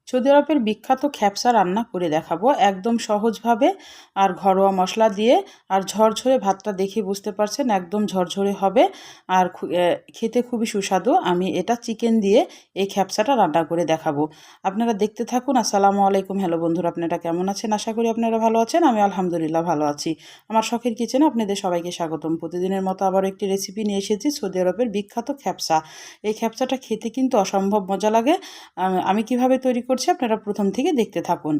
Saudi আরবের বিখ্যাত খ্যাপসা রান্না করে দেখাবো একদম সহজভাবে আর ঘরোয়া মশলা দিয়ে। আর ঝরঝরে ভাতটা দেখে বুঝতে পারছেন একদম ঝরঝরে হবে আর খেতে খুবই সুস্বাদু। আমি এটা চিকেন দিয়ে এই খ্যাপসাটা রান্না করে দেখাবো। আপনারা দেখতে থাকুন। আসসালামু আলাইকুম। হ্যালো বন্ধুরা, আপনারা কেমন আছেন? আশা করি আপনারা ভালো আছেন। আমি আলহামদুলিল্লাহ ভালো আছি। আমার শখের কিচেনে আপনাদের সবাইকে স্বাগতম। প্রতিদিনের মতো আবার একটি রেসিপি নিয়ে এসেছি, সৌদি আরবের বিখ্যাত খ্যাপসা। এই খ্যাপসাটা খেতে কিন্তু অসম্ভব মজা লাগে। আমি কিভাবে তৈরি করছি আপনারা প্রথম থেকে দেখতে থাকুন।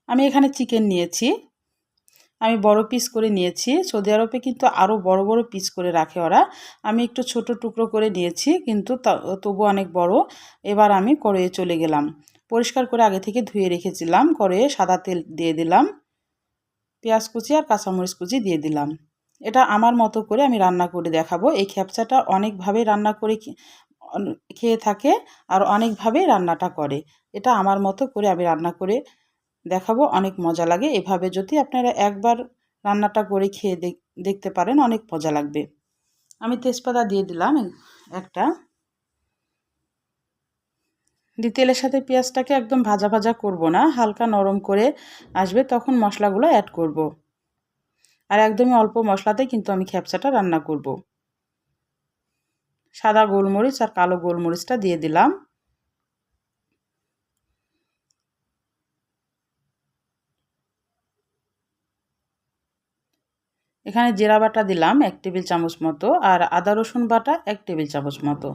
আমি এখানে চিকেন নিয়েছি, আমি বড় পিস করে নিয়েছি। সৌদি আরবে কিন্তু আরও বড় বড় পিস করে রাখে ওরা। আমি একটু ছোট টুকরো করে নিয়েছি, কিন্তু তবু অনেক বড়। এবার আমি কড়াইয়ে চলে গেলাম। পরিষ্কার করে আগে থেকে ধুয়ে রেখেছিলাম। কড়াইয়ে সাদা তেল দিয়ে দিলাম, পেঁয়াজ কুচি আর কাঁচামরিচ কুচি দিয়ে দিলাম। এটা আমার মতো করে আমি রান্না করে দেখাবো। এই খ্যাপসাটা অনেকভাবে রান্না করে খেয়ে থাকে আর অনেকভাবেই রান্নাটা করে। এটা আমার মতো করে আমি রান্না করে দেখাবো, অনেক মজা লাগে। এভাবে যদি আপনারা একবার রান্নাটা করে খেয়ে দেখতে পারেন, অনেক মজা লাগবে। আমি তেজপাতা দিয়ে দিলাম একটা। তেলের সাথে পেঁয়াজটাকে একদম ভাজা ভাজা করব না, হালকা নরম করে আসবে তখন মশলাগুলো অ্যাড করব। আর একদমই অল্প মশলাতে কিন্তু আমি খ্যাপসাটা রান্না করব। সাদা গোলমরিচ আর কালো গোলমরিচটা দিয়ে দিলাম। এখানে জিরা বাটা দিলাম 1 টেবিল চামচ মতো, আর আদা রসুন বাটা 1 টেবিল চামচ মতো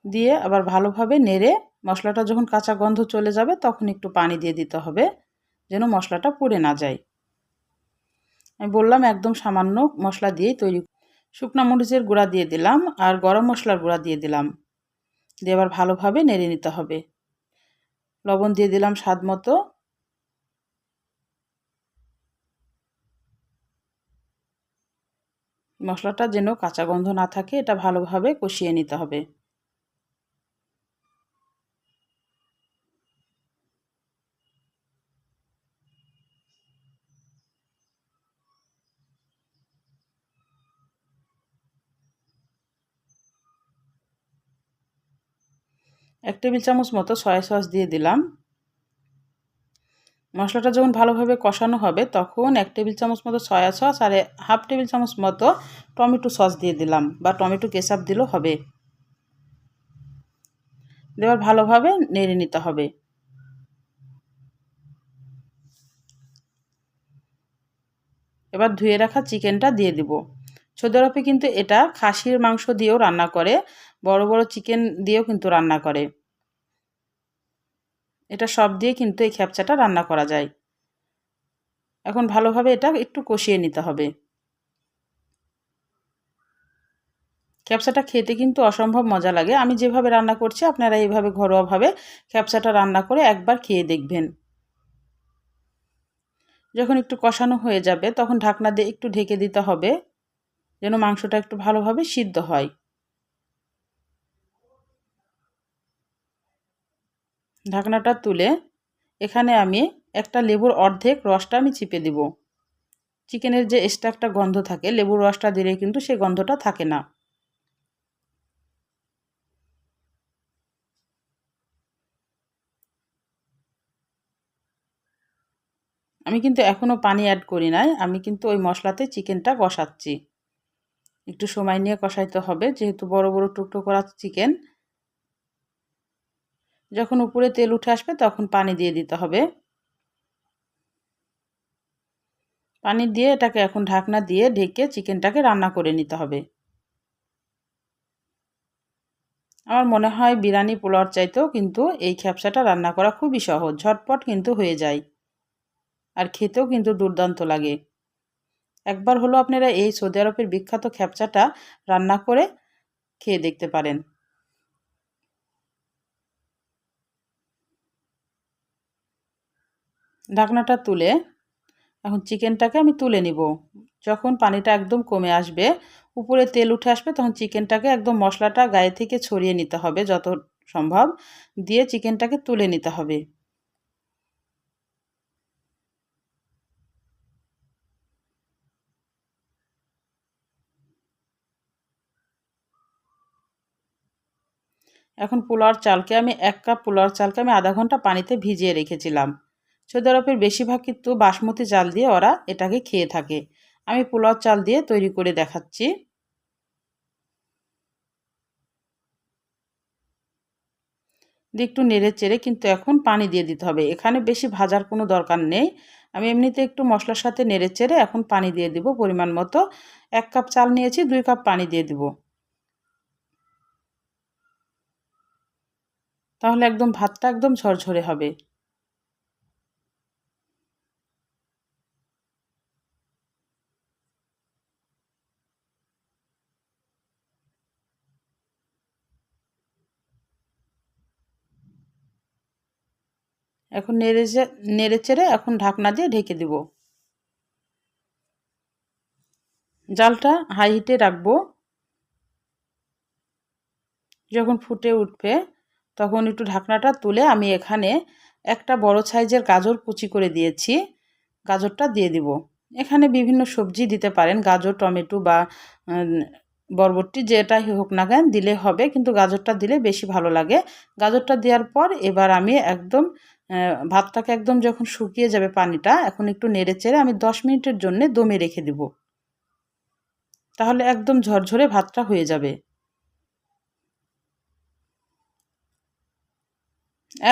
দিয়ে আবার ভালোভাবে নেড়ে মশলাটা যখন কাঁচা গন্ধ চলে যাবে তখন একটু পানি দিয়ে দিতে হবে, যেন মশলাটা পুড়ে না যায়। আমি বললাম একদম সামান্য মশলা দিয়েই তৈরি। শুকনা মরিচের গুঁড়া দিয়ে দিলাম আর গরম মশলার গুঁড়া দিয়ে দিলাম, দিয়ে আবার ভালোভাবে নেড়ে নিতে হবে। লবণ দিয়ে দিলাম স্বাদ মতো। মশলাটা যেন কাঁচা গন্ধ না থাকে এটা ভালোভাবে কষিয়ে নিতে হবে। 1 টেবিল চামচ মতো সয়া সস দিয়ে দিলাম। মশলাটা যখন ভালোভাবে কষানো হবে তখন 1 টেবিল চামচ মতো সয়া সস আর হাফ টেবিল চামচ মতো টমেটো সস দিয়ে দিলাম, বা টমেটো কেচাপ দিলেও হবে। এবার ভালোভাবে নেড়ে নিতে হবে। এবার ধুয়ে রাখা চিকেনটা দিয়ে দিব। সৌদি আরবে কিন্তু এটা খাসির মাংস দিয়েও রান্না করে, বড় বড় চিকেন দিয়েও কিন্তু রান্না করে। এটা সব দিয়ে কিন্তু এই খ্যাপসাটা রান্না করা যায়। এখন ভালোভাবে এটা একটু কষিয়ে নিতে হবে। খ্যাপসাটা খেতে কিন্তু অসম্ভব মজা লাগে। আমি যেভাবে রান্না করছি আপনারা এইভাবে ঘরোয়াভাবে খ্যাপসাটা রান্না করে একবার খেয়ে দেখবেন। যখন একটু কষানো হয়ে যাবে তখন ঢাকনা দিয়ে একটু ঢেকে দিতে হবে, যেন মাংসটা একটু ভালোভাবে সিদ্ধ হয়। ঢাকনাটা তুলে এখানে আমি একটা লেবুর অর্ধেক রসটা আমি চিপে দিব। চিকেনের যে এক্সট্রা একটা গন্ধ থাকে, লেবুর রসটা দিলে কিন্তু সেই গন্ধটা থাকে না। আমি কিন্তু এখনও পানি অ্যাড করি নাই, আমি কিন্তু ওই মশলাতে চিকেনটা কষাচ্ছি। একটু সময় নিয়ে কষাইতে হবে, যেহেতু বড় বড় টুকরো করা চিকেন। যখন উপরে তেল উঠে আসবে তখন পানি দিয়ে দিতে হবে। পানি দিয়ে এটাকে এখন ঢাকনা দিয়ে ঢেকে চিকেনটাকে রান্না করে নিতে হবে। আমার মনে হয় বিরিয়ানি পোলাওর চাইতেও কিন্তু এই খ্যাপসাটা রান্না করা খুবই সহজ, ঝটপট কিন্তু হয়ে যায় আর খেতেও কিন্তু দুর্দান্ত লাগে। একবার হলো আপনারা এই সৌদি আরবের বিখ্যাত খ্যাপসাটা রান্না করে খেয়ে দেখতে পারেন। ঢাকনাটা তুলে এখন চিকেনটাকে আমি তুলে নিব। যখন পানিটা একদম কমে আসবে, উপরে তেল উঠে আসবে, তখন চিকেনটাকে একদম মশলাটা গায়ে থেকে ছড়িয়ে নিতে হবে যত সম্ভব, দিয়ে চিকেনটাকে তুলে নিতে হবে। এখন পোলাওর চালকে আমি 1 কাপ পোলাওর চালকে আমি আধা ঘন্টা পানিতে ভিজিয়ে রেখেছিলাম। সৌদি আরবের বেশিরভাগ কিন্তু বাসমতি চাল দিয়ে ওরা এটাকে খেয়ে থাকে। আমি পোলাওর চাল দিয়ে তৈরি করে দেখাচ্ছি। দিয়ে একটু নেড়ে চেড়ে কিন্তু এখন পানি দিয়ে দিতে হবে। এখানে বেশি ভাজার কোনো দরকার নেই। আমি এমনিতে একটু মশলার সাথে নেড়ে চেড়ে এখন পানি দিয়ে দিব পরিমাণ মতো। 1 কাপ চাল নিয়েছি, 2 কাপ পানি দিয়ে দিব। তাহলে একদম ভাতটা একদম ঝরঝরে হবে। এখন নেড়ে চেড়ে এখন ঢাকনা দিয়ে ঢেকে দিব। জালটা হাই হিটে রাখবো। যখন ফুটে উঠবে তখন একটু ঢাকনাটা তুলে আমি এখানে একটা বড় সাইজের গাজর কুচি করে দিয়েছি। গাজরটা দিয়ে দিব। এখানে বিভিন্ন সবজি দিতে পারেন, গাজর, টমেটো বা বরবটি যেটাই হোক না কেন দিলে হবে, কিন্তু গাজরটা দিলে বেশি ভালো লাগে। গাজরটা দেওয়ার পর এবার আমি একদম ভাতটাকে একদম যখন শুকিয়ে যাবে পানিটা, এখন একটু নেড়ে চেড়ে আমি 10 মিনিটের জন্য দমে রেখে দিব। তাহলে একদম ঝরঝরে ভাতটা হয়ে যাবে।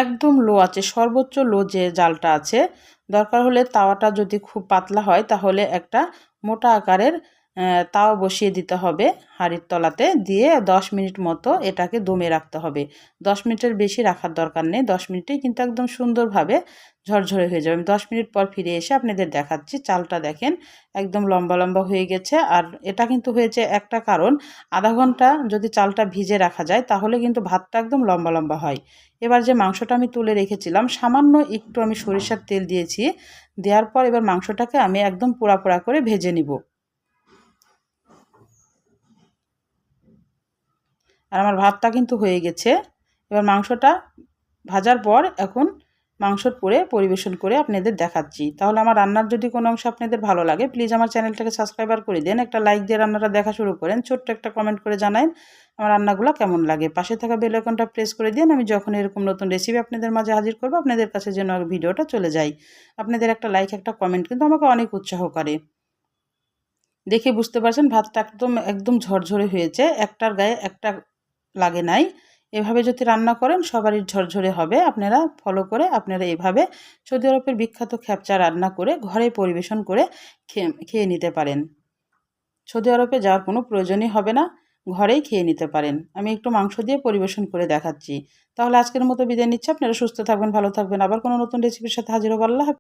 একদম লো আছে, সর্বোচ্চ লো যে জালটা আছে। দরকার হলে তাওয়াটা যদি খুব পাতলা হয় তাহলে একটা মোটা আকারের তাওয়া বসিয়ে দিতে হবে হাঁড়ির তলাতে, দিয়ে 10 মিনিট মতো এটাকে দমে রাখতে হবে। 10 মিনিটের বেশি রাখার দরকার নেই, 10 মিনিটেই কিন্তু একদম সুন্দরভাবে ঝরঝরে হয়ে যাবে। আমি 10 মিনিট পর ফিরে এসে আপনাদের দেখাচ্ছি। চালটা দেখেন একদম লম্বা লম্বা হয়ে গেছে। আর এটা কিন্তু হয়েছে একটা কারণ, আধা ঘন্টা যদি চালটা ভিজে রাখা যায় তাহলে কিন্তু ভাতটা একদম লম্বা লম্বা হয়। এবার যে মাংসটা আমি তুলে রেখেছিলাম, সামান্য একটু আমি সরিষার তেল দিয়েছি। দেওয়ার পর এবার মাংসটাকে আমি একদম পোড়া পোড়া করে ভেজে নিব। আর আমার ভাতটা কিন্তু হয়ে গেছে। এবার মাংসটা ভাজার পর এখন মাংসর পরে পরিবেশন করে আপনাদের দেখাচ্ছি। তাহলে আমার রান্নার যদি কোনো অংশ আপনাদের ভালো লাগে প্লিজ আমার চ্যানেলটাকে সাবস্ক্রাইবার করে দেন, একটা লাইক দিয়ে রান্নাটা দেখা শুরু করেন, ছোট্ট একটা কমেন্ট করে জানান আমার রান্নাগুলো কেমন লাগে। পাশে থাকা বেল আইকনটা প্রেস করে দিন, আমি যখন এরকম নতুন রেসিপি আপনাদের মাঝে হাজির করব আপনাদের কাছে যেন ভিডিওটা চলে যায়। আপনাদের একটা লাইক একটা কমেন্ট কিন্তু আমাকে অনেক উৎসাহ করে। দেখে বুঝতে পারছেন ভাতটা একদম একদম ঝরঝরে হয়েছে, একটার গায়ে একটা লাগে নাই। এভাবে যদি রান্না করেন সবারই ঝরঝরে হবে। আপনারা ফলো করে আপনারা এভাবে সৌদি আরবের বিখ্যাত খ্যাপচা রান্না করে ঘরে পরিবেশন করে খেয়ে নিতে পারেন। সৌদি আরবে যাওয়ার কোনো প্রয়োজনই হবে না, ঘরেই খেয়ে নিতে পারেন। আমি একটু মাংস দিয়ে পরিবেশন করে দেখাচ্ছি। তাহলে আজকের মতো বিদায় নিচ্ছি। আপনারা সুস্থ থাকবেন, ভালো থাকবেন। আবার কোনো নতুন রেসিপির সাথে হাজির হবো। আল্লাহ হাফেজ।